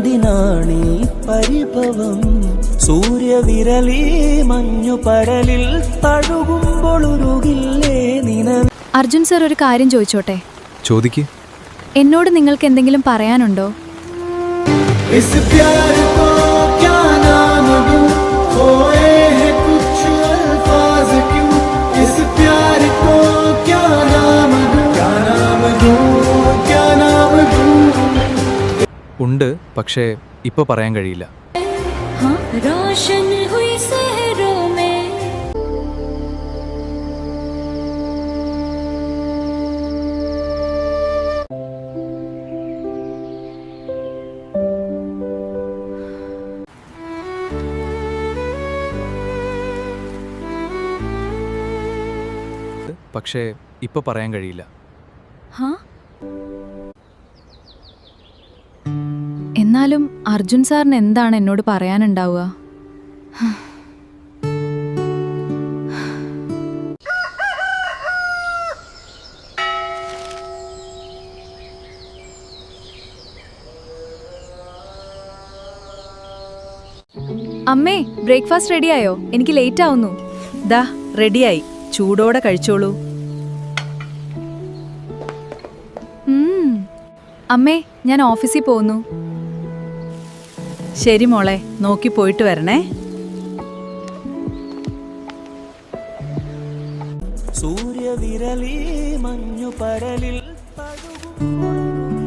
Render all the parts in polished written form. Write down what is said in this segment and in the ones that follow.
എന്തിനാണീ പരിഭവം? സൂര്യവിരലീ മഞ്ഞുപടലിൽ തഴുകുമ്പോൾ ഉരുകില്ലേ നിന? അർജുൻ സർ, ഒരു കാര്യം ചോദിച്ചോട്ടെ? ചോദിക്ക്. എന്നോട് നിങ്ങൾക്ക് എന്തെങ്കിലും പറയാനുണ്ടോ? ഉണ്ട്, പക്ഷേ ഇപ്പൊ പറയാൻ കഴിയില്ല. പക്ഷേ ഇപ്പൊ പറയാൻ കഴിയില്ല. എന്നാലും അർജുൻ സാറിന് എന്താണ് എന്നോട് പറയാനുണ്ടാവുക? അമ്മേ, ബ്രേക്ക്ഫാസ്റ്റ് റെഡിയായോ? എനിക്ക് ലേറ്റ് ആവുന്നു. ദാ റെഡിയായി, ചൂടോടെ കഴിച്ചോളൂ. അമ്മേ, ഞാൻ ഓഫീസിൽ പോകുന്നു. ശരി മോളെ, നോക്കി പോയിട്ട് വരണേ.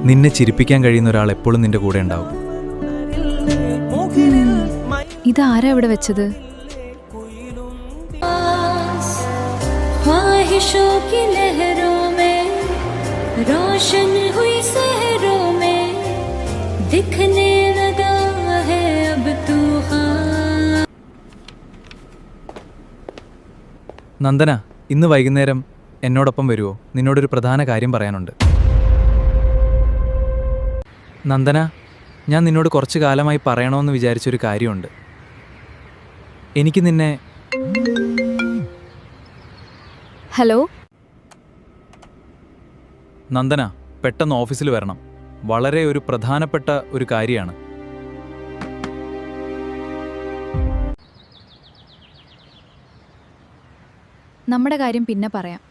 നിന്നെ ചിരിപ്പിക്കാൻ കഴിയുന്ന ഒരാൾ എപ്പോഴും നിന്റെ കൂടെ ഉണ്ടാവും. ഇതാരാ ഇവിടെ വെച്ചത്? നന്ദന, ഇന്ന് വൈകുന്നേരം എന്നോടൊപ്പം വരുമോ? നിന്നോടൊരു പ്രധാന കാര്യം പറയാനുണ്ട്. നന്ദന, ഞാൻ നിന്നോട് കുറച്ചു കാലമായി പറയണമെന്ന് വിചാരിച്ചൊരു കാര്യമുണ്ട്. എനിക്ക് നിന്നെ... ഹലോ നന്ദന, പെട്ടെന്ന് ഓഫീസിൽ വരണം. വളരെ ഒരു പ്രധാനപ്പെട്ട ഒരു കാര്യമാണ്. നമ്മുടെ കാര്യം പിന്നെ പറയാം.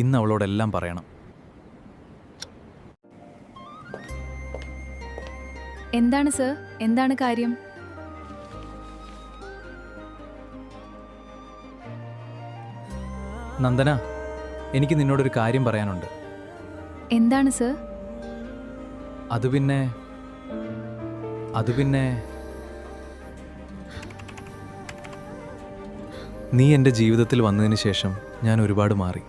ഇന്ന് അവളോടെല്ലാം പറയണം. എന്താണ് സർ? എന്താണ് കാര്യം? നന്ദന, എനിക്ക് നിന്നോടൊരു കാര്യം പറയാനുണ്ട്. എന്താണ് സർ? അത് പിന്നെ നീ എൻ്റെ ജീവിതത്തിൽ വന്നതിന് ശേഷം ഞാൻ ഒരുപാട് മാറി.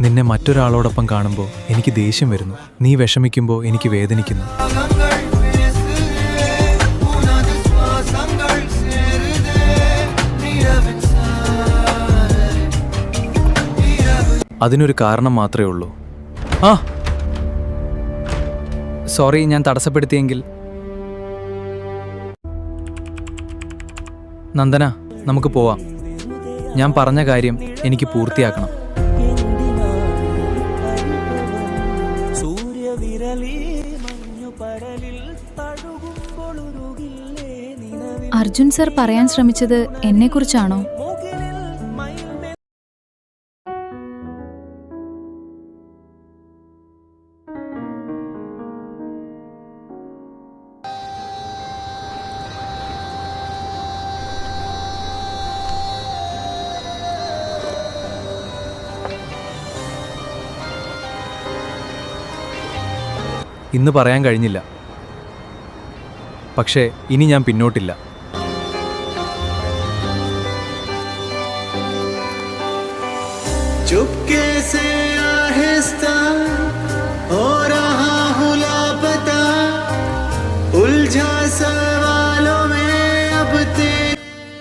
നിന്നെ മറ്റൊരാളോടൊപ്പം കാണുമ്പോൾ എനിക്ക് ദേഷ്യം വരുന്നു. നീ വിഷമിക്കുമ്പോൾ എനിക്ക് വേദനിക്കുന്നു. അതിനൊരു കാരണം മാത്രമേ ഉള്ളൂ. സോറി, ഞാൻ തടസ്സപ്പെടുത്തിയെങ്കിൽ. നന്ദന, നമുക്ക് പോവാം. ഞാൻ പറഞ്ഞ കാര്യം എനിക്ക് പൂർത്തിയാക്കണം. അർജുൻ സർ പറയാൻ ശ്രമിച്ചത് എന്നെക്കുറിച്ചാണോ? ഇന്ന് പറയാൻ കഴിഞ്ഞില്ല, പക്ഷേ ഇനി ഞാൻ പിന്നോട്ടില്ല.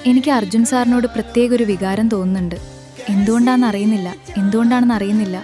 എനിക്ക് അർജുൻ സാറിനോട് പ്രത്യേക ഒരു വികാരം തോന്നുന്നുണ്ട്. എന്തുകൊണ്ടാണെന്ന് അറിയുന്നില്ല.